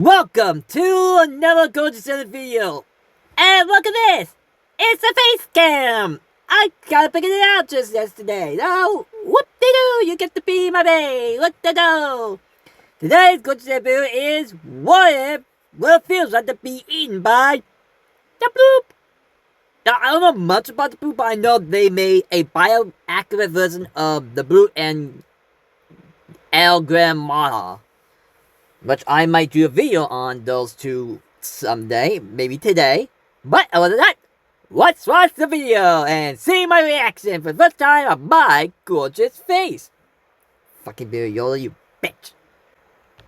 Welcome to another Goji Center video. And look at this! It's a face cam! I gotta figure it out just yesterday. No, whoop-de-doo, you get to be my bae. What-the-do? Today's Goji Center video is what if it feels like to be eaten by the Bloop. Now, I don't know much about the Bloop, but I know they made a bioaccurate version of the Bloop and El Grandma, which I might do a video on those two someday, maybe today. But other than that, let's watch the video and see my reaction for the first time of my gorgeous face. Fucking Billy Yoda, you bitch.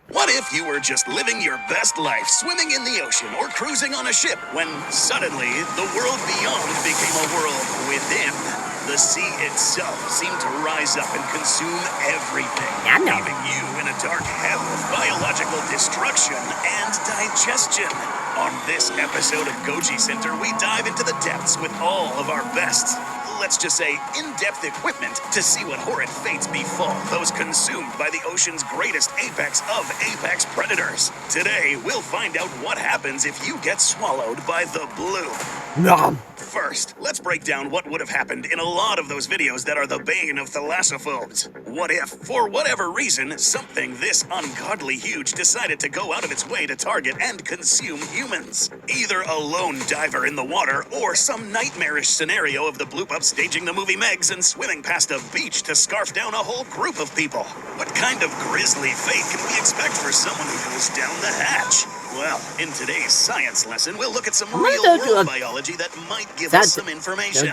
What if you were just living your best life, swimming in the ocean or cruising on a ship, when suddenly the world beyond became a world within? The sea itself seemed to rise up and consume everything, leaving you in a dark hell of biological destruction and digestion. On this episode of Goji Center, we dive into the depths with all of our best, let's just say, in-depth equipment to see what horrid fates befall those consumed by the ocean's greatest apex of apex predators. Today, we'll find out what happens if you get swallowed by the Bloop. Nom. First, let's break down what would have happened in a lot of those videos that are the bane of thalassophobes. What if, for whatever reason, something this ungodly huge decided to go out of its way to target and consume humans? Either a lone diver in the water, or some nightmarish scenario of the Bloop upstaging the movie Megs and swimming past a beach to scarf down a whole group of people. What kind of grisly fate can we expect for someone who goes down the hatch? Well, in today's science lesson, we'll look at some real-world biology that might give us some information.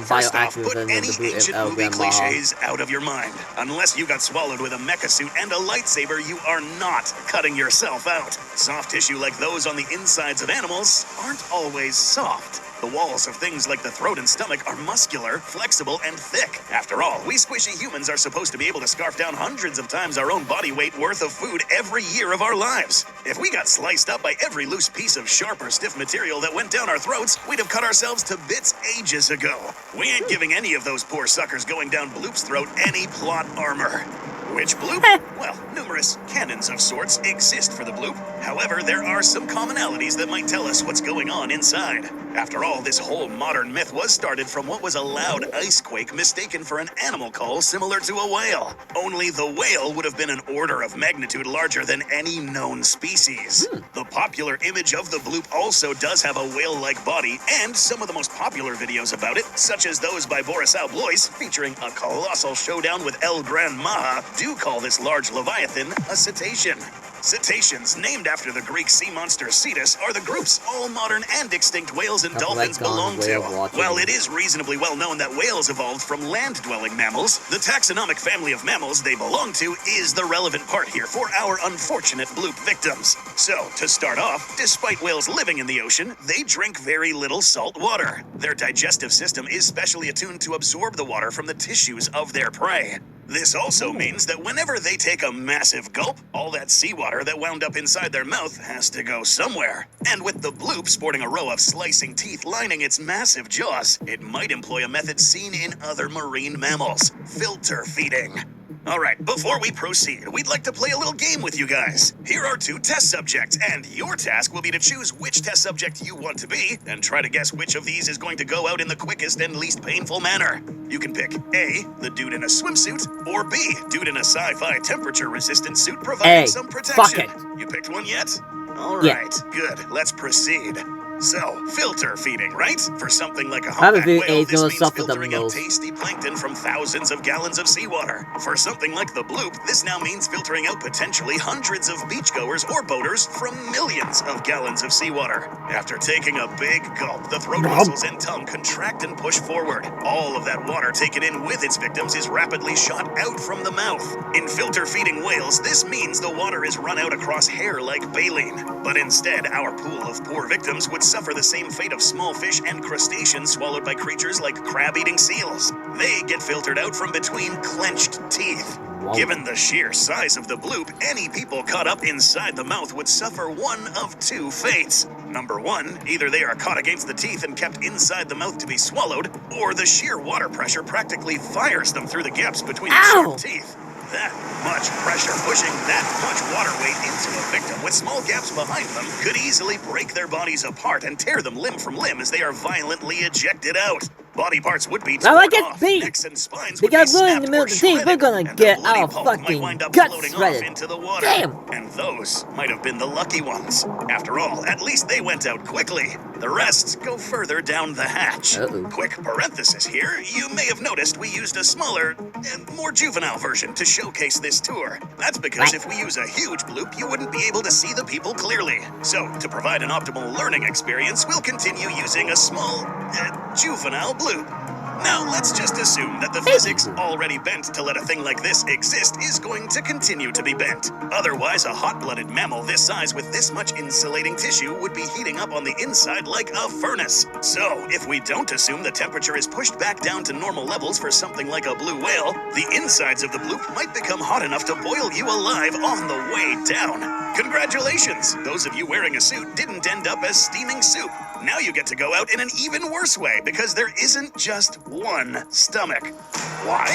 First off, put any ancient movie cliches out of your mind. Unless you got swallowed with a mecha suit and a lightsaber, you are not cutting yourself out. Soft tissue like those on the insides of animals aren't always soft. The walls of things like the throat and stomach are muscular, flexible, and thick. After all, we squishy humans are supposed to be able to scarf down hundreds of times our own body weight worth of food every year of our lives. If we got sliced up by every loose piece of sharp or stiff material that went down our throats, we'd have cut ourselves to bits ages ago. We ain't giving any of those poor suckers going down Bloop's throat any plot armor. Which Bloop? Well, numerous canons of sorts exist for the Bloop. However, there are some commonalities that might tell us what's going on inside. After all, this whole modern myth was started from what was a loud ice quake mistaken for an animal call similar to a whale. Only the whale would have been an order of magnitude larger than any known species. The popular image of the Bloop also does have a whale-like body, and some of the most popular videos about it, such as those by Boris Blois featuring a colossal showdown with El Grandma, do call this large leviathan a cetacean. Cetaceans, named after the Greek sea monster Cetus, are the groups all modern and extinct whales and dolphins belong to. While it is reasonably well known that whales evolved from land-dwelling mammals, the taxonomic family of mammals they belong to is the relevant part here for our unfortunate Bloop victims. So, to start off, despite whales living in the ocean, they drink very little salt water. Their digestive system is specially attuned to absorb the water from the tissues of their prey. This also means that whenever they take a massive gulp, all that seawater that wound up inside their mouth has to go somewhere. And with the Bloop sporting a row of slicing teeth lining its massive jaws, it might employ a method seen in other marine mammals: filter feeding. Alright, before we proceed, we'd like to play a little game with you guys. Here are two test subjects, and your task will be to choose which test subject you want to be, and try to guess which of these is going to go out in the quickest and least painful manner. You can pick A, the dude in a swimsuit, or B, dude in a sci-fi temperature-resistant suit providing some protection. You picked one yet? Alright, good. Let's proceed. So, filter feeding, right? For something like a humpback whale, this means filtering out tasty plankton from thousands of gallons of seawater. For something like the Bloop, this now means filtering out potentially hundreds of beachgoers or boaters from millions of gallons of seawater. After taking a big gulp, the throat muscles and tongue contract and push forward. All of that water taken in with its victims is rapidly shot out from the mouth. In filter feeding whales, this means the water is run out across hair like baleen. But instead, our pool of poor victims would suffer the same fate of small fish and crustaceans swallowed by creatures like crab-eating seals. They get filtered out from between clenched teeth. Given the sheer size of the Bloop, any people caught up inside the mouth would suffer one of two fates. Number one, either they are caught against the teeth and kept inside the mouth to be swallowed, or the sheer water pressure practically fires them through the gaps between the sharp teeth. That much pressure pushing that much water weight into a victim with small gaps behind them could easily break their bodies apart and tear them limb from limb as they are violently ejected out. Body parts would be torn off, necks and spines would be snapped or shredded, gonna and get the bloody our pulp might fucking wind up guts floating shredded. off into the water. Damn. And those might have been the lucky ones. After all, at least they went out quickly. The rest go further down the hatch. Quick parenthesis here, you may have noticed we used a smaller and more juvenile version to showcase this tour. That's because if we use a huge bloop, you wouldn't be able to see the people clearly. So, to provide an optimal learning experience, we'll continue using a small, juvenile bloop. Now, let's just assume that the physics already bent to let a thing like this exist is going to continue to be bent. Otherwise, a hot-blooded mammal this size with this much insulating tissue would be heating up on the inside like a furnace. So, if we don't assume the temperature is pushed back down to normal levels for something like a blue whale, the insides of the bloop might become hot enough to boil you alive on the way down. Congratulations! Those of you wearing a suit didn't end up as steaming soup. Now you get to go out in an even worse way because there isn't just one stomach. Why?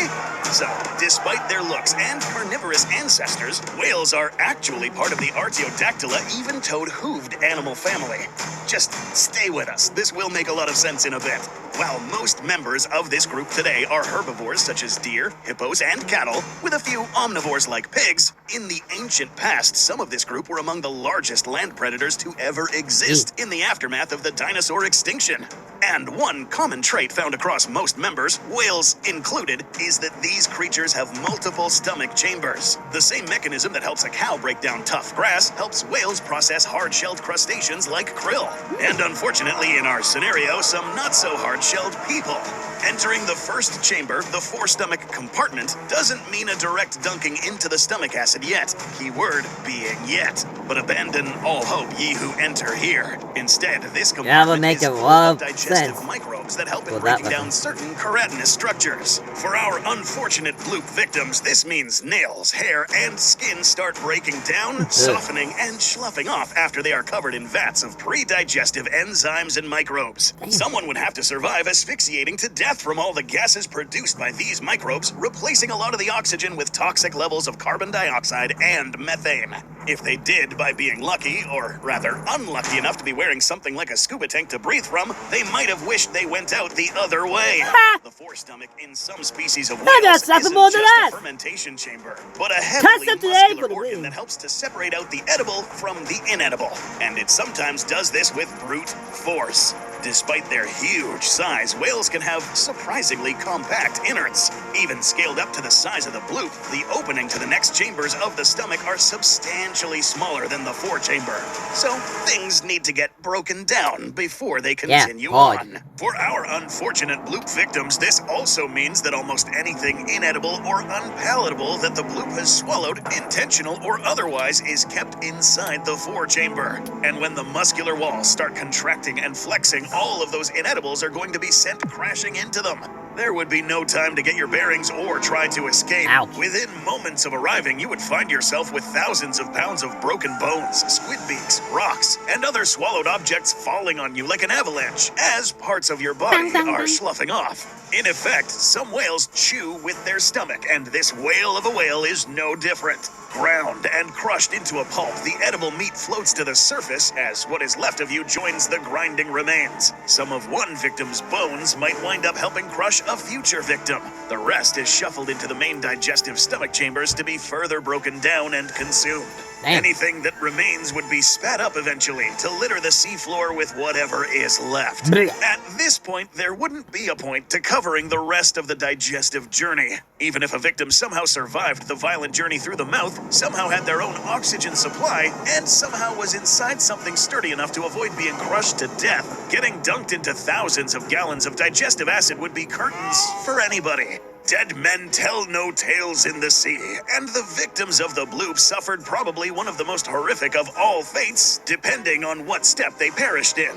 So, despite their looks and carnivorous ancestors, whales are actually part of the Artiodactyla, even-toed hooved animal family. Just stay with us. This will make a lot of sense in a bit. While most members of this group today are herbivores such as deer, hippos, and cattle, with a few omnivores like pigs, in the ancient past, some of this group were among the largest land predators to ever exist in the aftermath of the dinosaur extinction. And one common trait found across most members, whales included, is that these creatures have multiple stomach chambers. The same mechanism that helps a cow break down tough grass helps whales process hard-shelled crustaceans like krill. And unfortunately, in our scenario, some not-so-hard-shelled people. Entering the first chamber, the forestomach compartment, doesn't mean a direct dunking into the stomach acid yet. Keyword being yet. But abandon all hope, ye who enter here. Instead, this compartment is full of digestive microbes that help in breaking down certain keratinous structures. For our unfortunate bloop victims, this means nails, hair, and skin start breaking down, softening, and sloughing off after they are covered in vats of pre-digestive enzymes and microbes. Someone would have to survive asphyxiating to death from all the gases produced by these microbes, replacing a lot of the oxygen with toxic levels of carbon dioxide and methane. If they did by being lucky, or rather unlucky enough to be wearing something like a scuba tank to breathe from, they might have wished they went out the other way. The forestomach in some species of whales isn't just a fermentation chamber, but a heavily muscular organ that helps to separate out the edible from the inedible. And it sometimes does this with brute force. Despite their huge size, whales can have surprisingly compact innards. Even scaled up to the size of the bloop, the opening to the next chambers of the stomach are substantially smaller than the forechamber. So things need to get broken down before they continue on. For our unfortunate bloop victims, this also means that almost anything inedible or unpalatable that the bloop has swallowed, intentional or otherwise, is kept inside the forechamber. And when the muscular walls start contracting and flexing, all of those inedibles are going to be sent crashing into them. There would be no time to get your bearings or try to escape. Within moments of arriving, you would find yourself with thousands of pounds of broken bones, squid beaks, rocks, and other swallowed objects falling on you like an avalanche as parts of your body are sloughing off. In effect, some whales chew with their stomach, and this whale of a whale is no different. Ground and crushed into a pulp, the edible meat floats to the surface as what is left of you joins the grinding remains. Some of one victim's bones might wind up helping crush a future victim. The rest is shuffled into the main digestive stomach chambers to be further broken down and consumed. Anything that remains would be spat up eventually to litter the seafloor with whatever is left. At this point, there wouldn't be a point to covering the rest of the digestive journey. Even if a victim somehow survived the violent journey through the mouth, somehow had their own oxygen supply, and somehow was inside something sturdy enough to avoid being crushed to death, getting dunked into thousands of gallons of digestive acid would be curtains for anybody. Dead men tell no tales in the sea, and the victims of the bloop suffered probably one of the most horrific of all fates, depending on what step they perished in.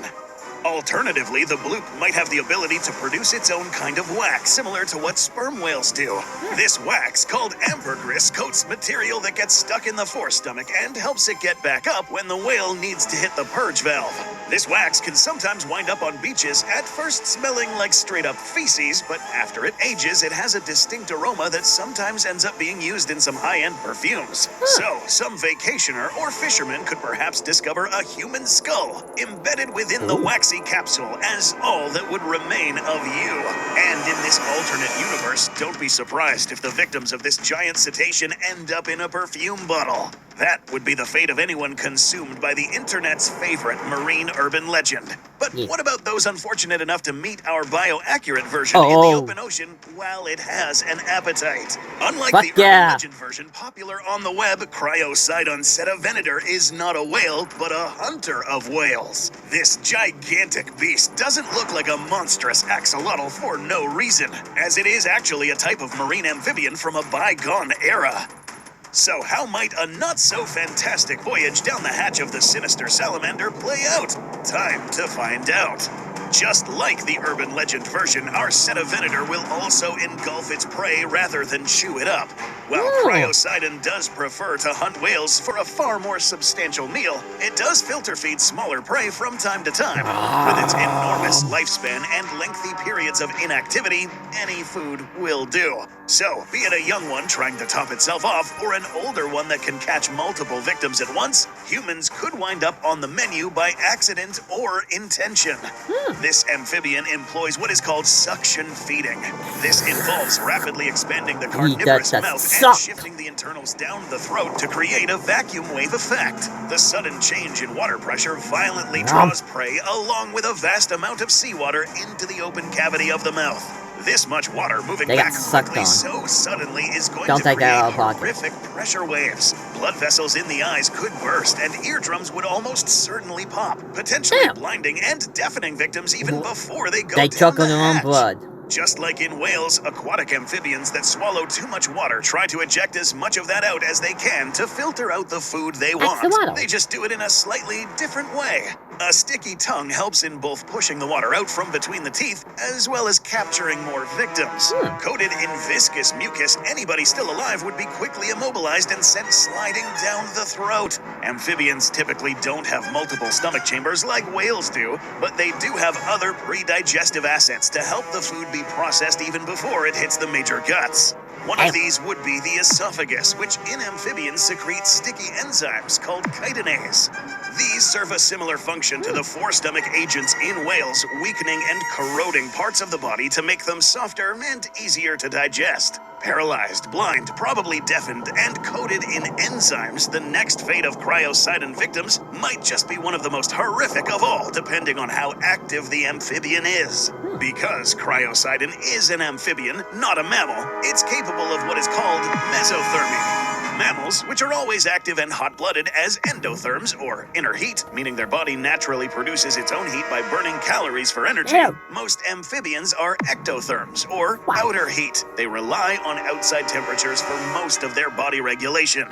Alternatively, the bloop might have the ability to produce its own kind of wax, similar to what sperm whales do. This wax, called ambergris, coats material that gets stuck in the forestomach and helps it get back up when the whale needs to hit the purge valve. This wax can sometimes wind up on beaches, at first smelling like straight-up feces, but after it ages, it has a distinct aroma that sometimes ends up being used in some high-end perfumes. So, some vacationer or fisherman could perhaps discover a human skull embedded within the waxy capsule as all that would remain of you. And in this alternate universe, don't be surprised if the victims of this giant cetacean end up in a perfume bottle. That would be the fate of anyone consumed by the internet's favorite marine urban legend. But what about those unfortunate enough to meet our bioaccurate version in the open ocean while it has an appetite? Unlike the urban legend version popular on the web, Cryocidon setavenator is not a whale, but a hunter of whales. This gigantic beast doesn't look like a monstrous axolotl for no reason, as it is actually a type of marine amphibian from a bygone era. So how might a not-so-fantastic voyage down the hatch of the sinister salamander play out? Time to find out. Just like the urban legend version, our setavenator will also engulf its prey rather than chew it up. While Cryocidon does prefer to hunt whales for a far more substantial meal, it does filter feed smaller prey from time to time. With its enormous lifespan and lengthy periods of inactivity, any food will do. So, be it a young one trying to top itself off, or an older one that can catch multiple victims at once, humans could wind up on the menu by accident or intention. This amphibian employs what is called suction feeding. This involves rapidly expanding the carnivorous mouth and shifting the internals down the throat to create a vacuum wave effect. The sudden change in water pressure violently draws prey along with a vast amount of seawater into the open cavity of the mouth. This much water moving back quickly so suddenly is going to create horrific pressure waves. Blood vessels in the eyes could burst, and eardrums would almost certainly pop, potentially blinding and deafening victims even before they go down the hatch. Just like in whales, aquatic amphibians that swallow too much water try to eject as much of that out as they can to filter out the food they want. They just do it in a slightly different way. A sticky tongue helps in both pushing the water out from between the teeth, as well as capturing more victims. Coated in viscous mucus, anybody still alive would be quickly immobilized and sent sliding down the throat. Amphibians typically don't have multiple stomach chambers like whales do, but they do have other pre-digestive assets to help the food be processed even before it hits the major guts. One of these would be the esophagus, which in amphibians secretes sticky enzymes called chitinase. These serve a similar function to the forestomach agents in whales, weakening and corroding parts of the body to make them softer and easier to digest. Paralyzed, blind, probably deafened, and coated in enzymes, the next fate of Cryocidon victims might just be one of the most horrific of all, depending on how active the amphibian is. Because Cryocidon is an amphibian, not a mammal, it's capable of what is called mesothermy. Mammals, which are always active and hot-blooded as endotherms, or inner heat, meaning their body naturally produces its own heat by burning calories for energy. Most amphibians are ectotherms, or outer heat. They rely on outside temperatures for most of their body regulation.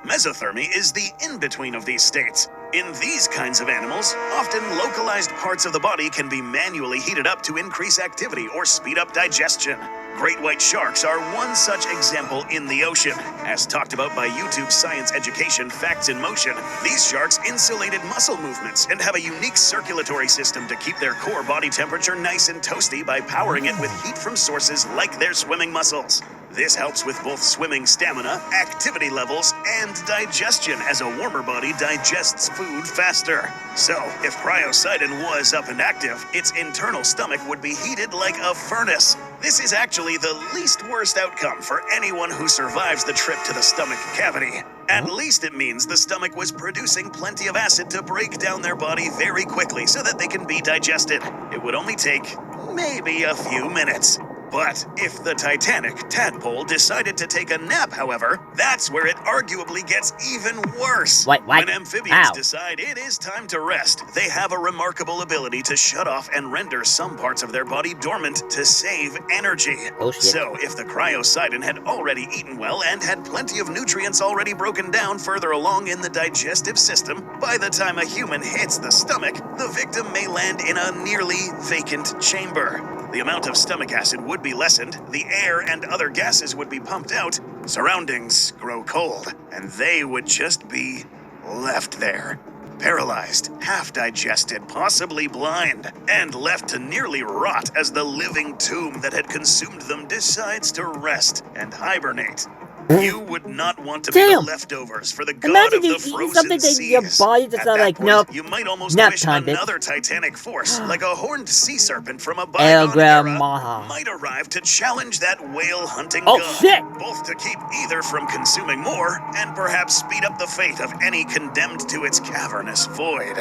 Mesothermy is the in-between of these states. In these kinds of animals, often localized parts of the body can be manually heated up to increase activity or speed up digestion. Great white sharks are one such example in the ocean. As talked about by YouTube science education Facts in Motion, these sharks insulated muscle movements and have a unique circulatory system to keep their core body temperature nice and toasty by powering it with heat from sources like their swimming muscles. This helps with both swimming stamina, activity levels, and digestion, as a warmer body digests food faster. So, if Cryocidon was up and active, its internal stomach would be heated like a furnace. This is actually the least worst outcome for anyone who survives the trip to the stomach cavity. At least it means the stomach was producing plenty of acid to break down their body very quickly so that they can be digested. It would only take maybe a few minutes. But if the Titanic tadpole decided to take a nap, however, that's where it arguably gets even worse. Wait, what? When amphibians How? decide it is time to rest, they have a remarkable ability to shut off and render some parts of their body dormant to save energy. Oh, shit. So if the cryocidin had already eaten well and had plenty of nutrients already broken down further along in the digestive system, by the time a human hits the stomach, the victim may land in a nearly vacant chamber. The amount of stomach acid would be lessened, the air and other gases would be pumped out, surroundings grow cold, and they would just be left there. Paralyzed, half-digested, possibly blind, and left to nearly rot as the living tomb that had consumed them decides to rest and hibernate. You would not want to be the Damn. leftovers for the god Imagine of the you eating frozen something that your seas. body just At not that like, point, nope. you might almost Nap wish time, bitch. another Titanic force, like a horned sea serpent from a El bygone era, Grandma. might arrive to challenge that whale hunting Oh, god. shit. Both to keep either from consuming more, and perhaps speed up the fate of any condemned to its cavernous void.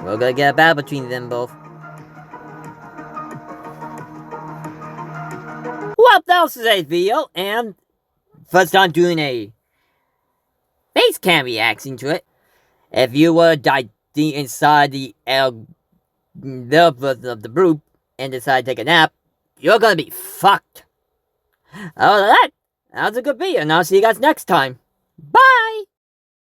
We're gonna get a battle between them both. Well, that was today's video, and first time doing a face cam reaction to it. If you were inside the version of the Bloop and decide to take a nap, you're gonna be fucked. Other than that, that was a good video, and I'll see you guys next time. Bye!